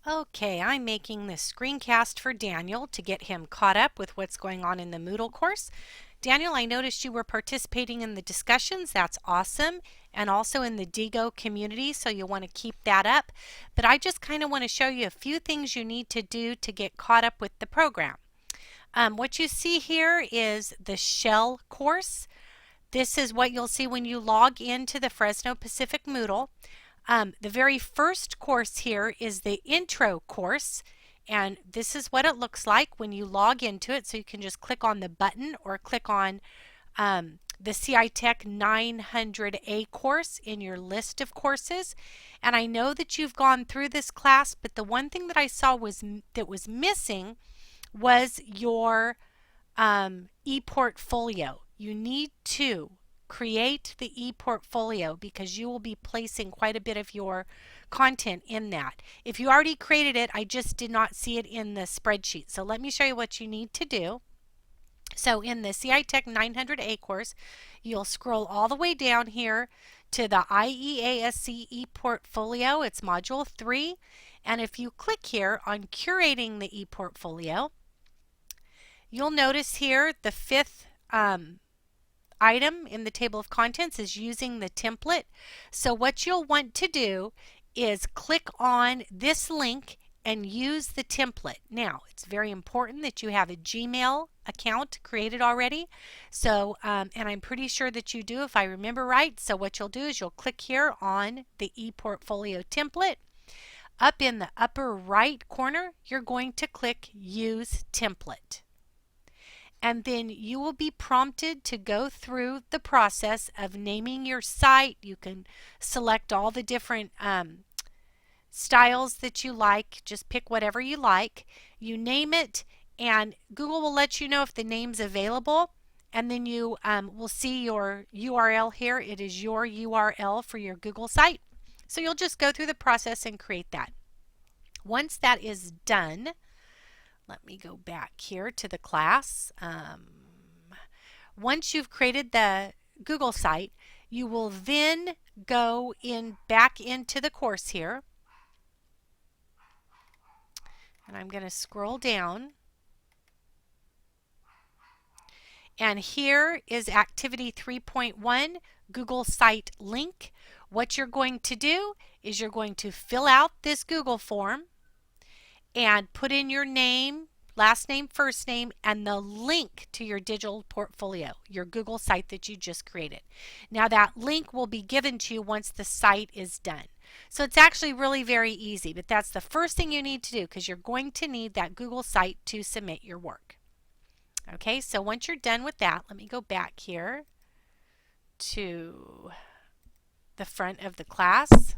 Okay, I'm making this screencast for Daniel to get him caught up with what's going on in the Moodle course. Daniel, I noticed you were participating in the discussions. That's awesome. And also in the DIGO community, so you'll want to keep that up. But I just kind of want to show you a few things you need to do to get caught up with the program. What you see here is the Shell course. This is what you'll see when you log into the Fresno Pacific Moodle. The very first course here is the intro course, and this is what it looks like when you log into it. So you can just click on the button or click on the CI Tech 900A course in your list of courses. And I know that you've gone through this class, but the one thing that I saw that was missing was your e-portfolio. You need to create the e-portfolio because you will be placing quite a bit of your content in that. If you already created it, I just did not see it in the spreadsheet. So let me show you what you need to do. So in the CI Tech 900A course, you'll scroll all the way down here to the IEASC e-portfolio. It's module 3. And if you click here on curating the e-portfolio, you'll notice here the fifth item in the table of contents is using the template. So what you'll want to do is click on this link and use the template. Now, it's very important that you have a Gmail account created already. So, and I'm pretty sure that you do if I remember right. So what you'll do is you'll click here on the ePortfolio template. Up in the upper right corner, you're going to click Use Template. And then you will be prompted to go through the process of naming your site. You can select all the different styles that you like. Just pick whatever you like. You name it, and Google will let you know if the name's available. And then you will see your URL here. It is your URL for your Google site. So you'll just go through the process and create that. Once that is done, let me go back here to the class. Once you've created the Google site, you will then go back into the course here. And I'm going to scroll down. And here is activity 3.1, Google site link. What you're going to do is you're going to fill out this Google form and put in your name, last name, first name, and the link to your digital portfolio, your Google site that you just created. Now that link will be given to you once the site is done. So it's actually really very easy, but that's the first thing you need to do because you're going to need that Google site to submit your work. Okay, so once you're done with that, let me go back here to the front of the class.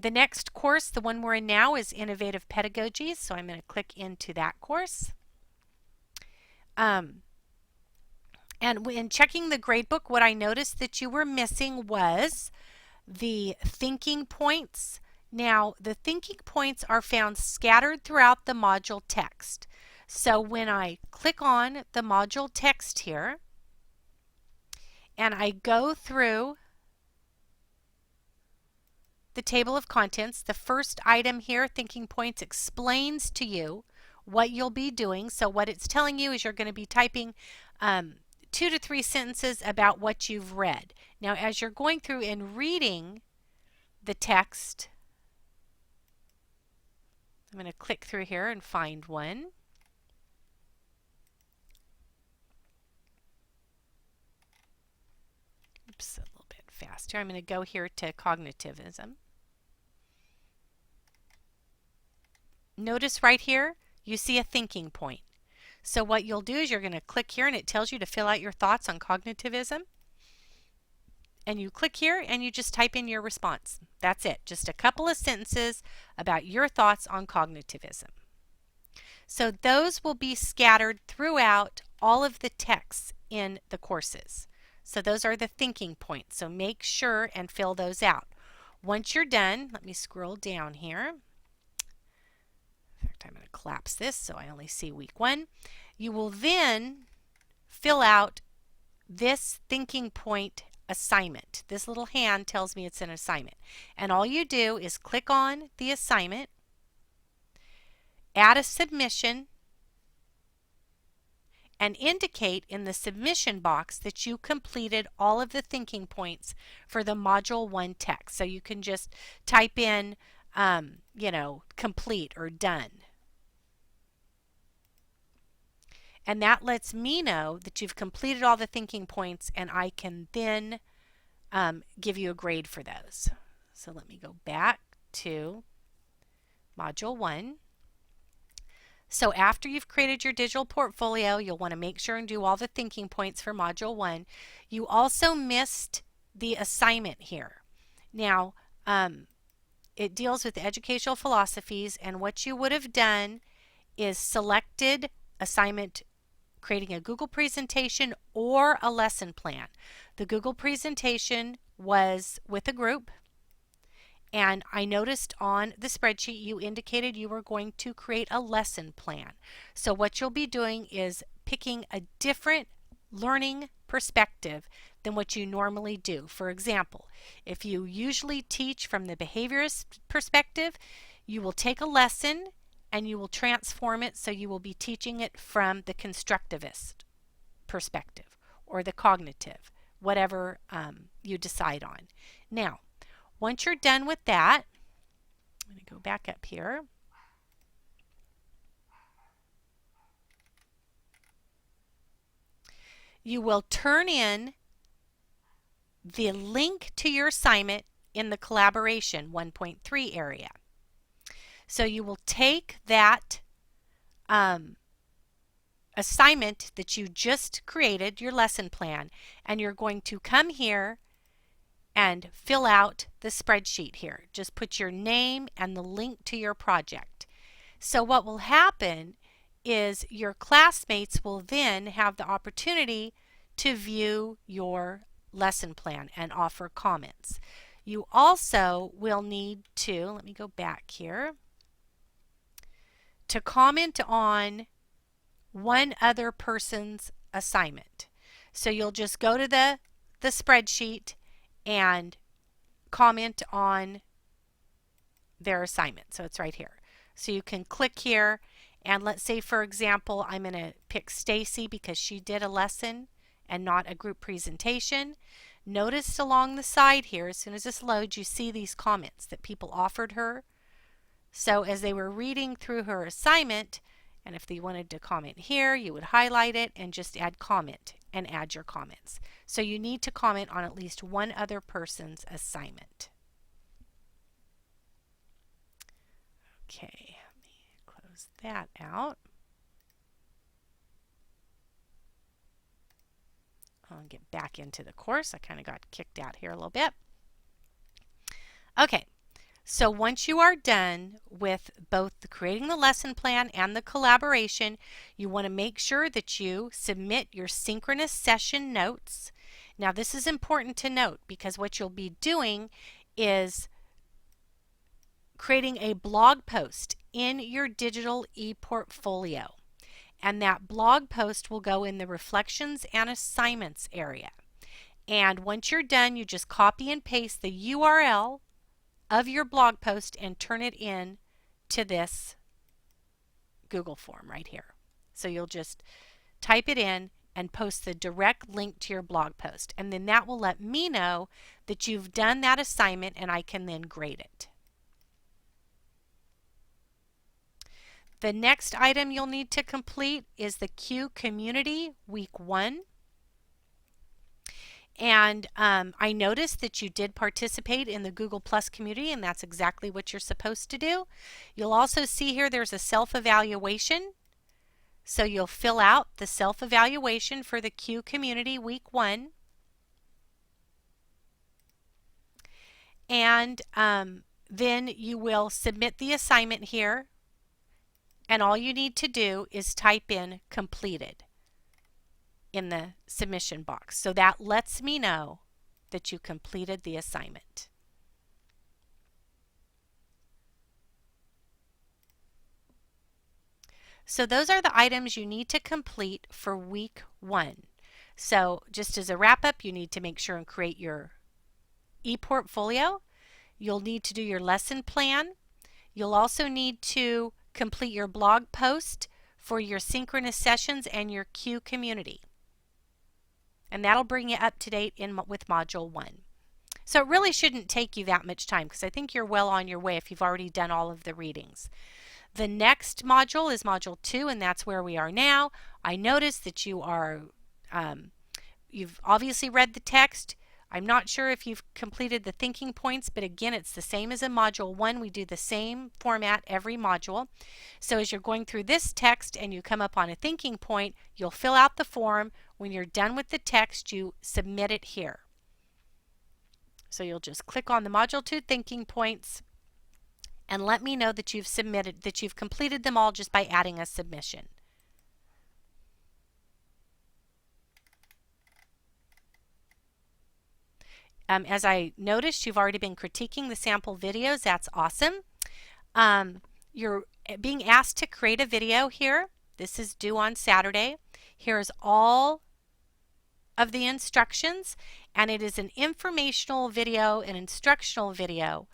The next course, the one we're in now, is Innovative Pedagogy, so I'm going to click into that course. And in checking the gradebook, what I noticed that you were missing was the thinking points. Now, the thinking points are found scattered throughout the module text. So when I click on the module text here, and I go through the table of contents, the first item here, thinking points, explains to you what you'll be doing. So what it's telling you is you're going to be typing 2 to 3 sentences about what you've read. Now, as you're going through and reading the text, I'm going to click through here and find one. Oops, a little bit faster. I'm going to go here to cognitivism. Notice right here, you see a thinking point. So what you'll do is you're going to click here and it tells you to fill out your thoughts on cognitivism. And you click here and you just type in your response. That's it. Just a couple of sentences about your thoughts on cognitivism. So those will be scattered throughout all of the texts in the courses. So those are the thinking points. So make sure and fill those out. Once you're done, let me scroll down here. In fact, I'm going to collapse this so I only see week 1. You will then fill out this thinking point assignment. This little hand tells me it's an assignment. And all you do is click on the assignment, add a submission, and indicate in the submission box that you completed all of the thinking points for the Module 1 text. So you can just type in, complete or done. And that lets me know that you've completed all the thinking points, and I can then give you a grade for those. So let me go back to Module 1. So after you've created your digital portfolio, you'll want to make sure and do all the thinking points for Module 1. You also missed the assignment here. Now, it deals with educational philosophies, and what you would have done is selected assignment, creating a Google presentation or a lesson plan. The Google presentation was with a group, and I noticed on the spreadsheet you indicated you were going to create a lesson plan. So what you'll be doing is picking a different learning perspective than what you normally do. For example, if you usually teach from the behaviorist perspective, you will take a lesson and you will transform it so you will be teaching it from the constructivist perspective or the cognitive, whatever you decide on. Now, once you're done with that, I'm going to go back up here. You will turn in the link to your assignment in the collaboration 1.3 area. So you will take that assignment that you just created, your lesson plan, and you're going to come here and fill out the spreadsheet here. Just put your name and the link to your project. So what will happen is your classmates will then have the opportunity to view your lesson plan and offer comments. You also will need to, let me go back here, to comment on one other person's assignment. So you'll just go to the spreadsheet and comment on their assignment. So it's right here. So you can click here, and let's say, for example, I'm going to pick Stacy because she did a lesson and not a group presentation. Notice along the side here, as soon as this loads, you see these comments that people offered her. So as they were reading through her assignment, and if they wanted to comment here, you would highlight it and just add comment and add your comments. So you need to comment on at least one other person's assignment. Okay, let me close that out. I'll get back into the course. I kind of got kicked out here a little bit. Okay, so once you are done with both the creating the lesson plan and the collaboration, you want to make sure that you submit your synchronous session notes. Now this is important to note because what you'll be doing is creating a blog post in your digital e-portfolio. And that blog post will go in the reflections and assignments area. And once you're done, you just copy and paste the URL of your blog post and turn it in to this Google form right here. So you'll just type it in and post the direct link to your blog post. And then that will let me know that you've done that assignment and I can then grade it. The next item you'll need to complete is the Q Community Week 1. And I noticed that you did participate in the Google Plus community, and that's exactly what you're supposed to do. You'll also see here there's a self-evaluation. So you'll fill out the self-evaluation for the Q Community Week 1. And then you will submit the assignment here. And all you need to do is type in completed in the submission box. So that lets me know that you completed the assignment. So those are the items you need to complete for week 1. So just as a wrap up, you need to make sure and create your e-portfolio. You'll need to do your lesson plan. You'll also need to complete your blog post for your synchronous sessions and your Q community. And that'll bring you up to date with Module 1. So it really shouldn't take you that much time because I think you're well on your way if you've already done all of the readings. The next module is Module 2, and that's where we are now. I noticed that you are, you've obviously read the text. I'm not sure if you've completed the thinking points, but again, it's the same as in Module 1. We do the same format every module. So as you're going through this text and you come up on a thinking point, you'll fill out the form. When you're done with the text, you submit it here. So you'll just click on the Module 2 thinking points and let me know that you've completed them all just by adding a submission. As I noticed, you've already been critiquing the sample videos. That's awesome. You're being asked to create a video here. This is due on Saturday. Here's all of the instructions, and it is an informational video, an instructional video.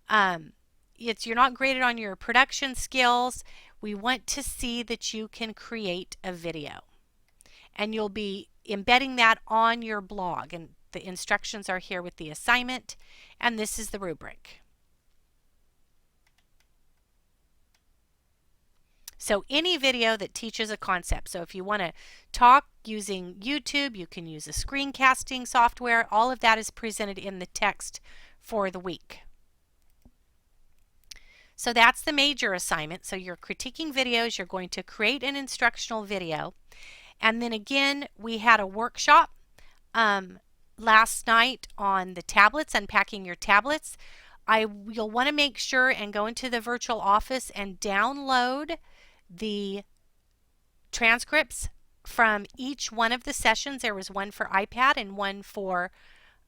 You're not graded on your production skills. We want to see that you can create a video, and you'll be embedding that on your blog, and the instructions are here with the assignment, and this is the rubric. So any video that teaches a concept. So if you want to talk using YouTube, you can use a screencasting software. All of that is presented in the text for the week. So that's the major assignment. So you're critiquing videos. You're going to create an instructional video. And then again, we had a workshop last night on the tablets, unpacking your tablets. You'll want to make sure and go into the virtual office and download the transcripts from each one of the sessions. There was one for iPad and one for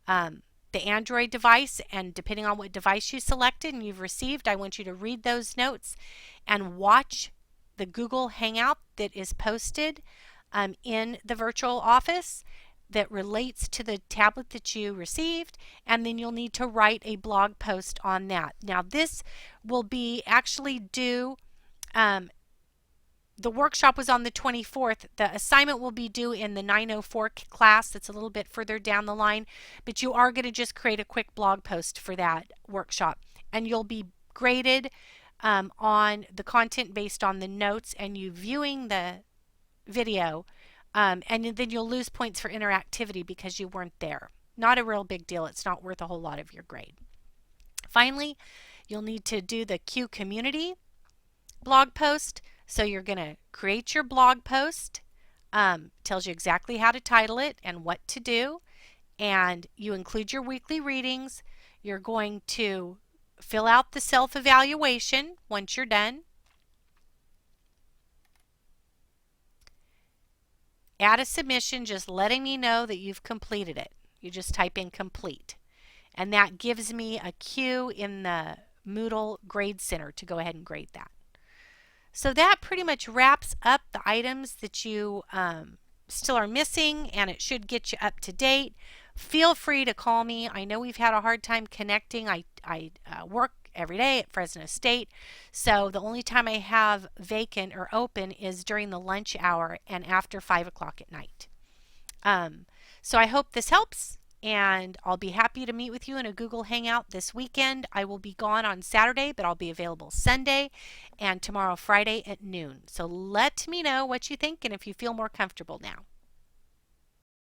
the Android device, and depending on what device you selected and you've received, I want you to read those notes and watch the Google Hangout that is posted in the virtual office that relates to the tablet that you received, and then you'll need to write a blog post on that. Now this will be actually due, the workshop was on the 24th. The assignment will be due in the 904 class. That's a little bit further down the line, but you are going to just create a quick blog post for that workshop, and you'll be graded on the content based on the notes and you viewing the video. And then you'll lose points for interactivity because you weren't there. Not a real big deal. It's not worth a whole lot of your grade. Finally, you'll need to do the Q community blog post. So you're going to create your blog post. Tells you exactly how to title it and what to do. And you include your weekly readings. You're going to fill out the self-evaluation once you're done. Add a submission just letting me know that you've completed it. You just type in complete. And that gives me a cue in the Moodle Grade Center to go ahead and grade that. So that pretty much wraps up the items that you still are missing, and it should get you up to date. Feel free to call me. I know we've had a hard time connecting. I work every day at Fresno State, so the only time I have vacant or open is during the lunch hour and after 5 o'clock at night. So I hope this helps, and I'll be happy to meet with you in a Google Hangout this weekend. I will be gone on Saturday, but I'll be available Sunday and tomorrow Friday at noon. So let me know what you think and if you feel more comfortable now.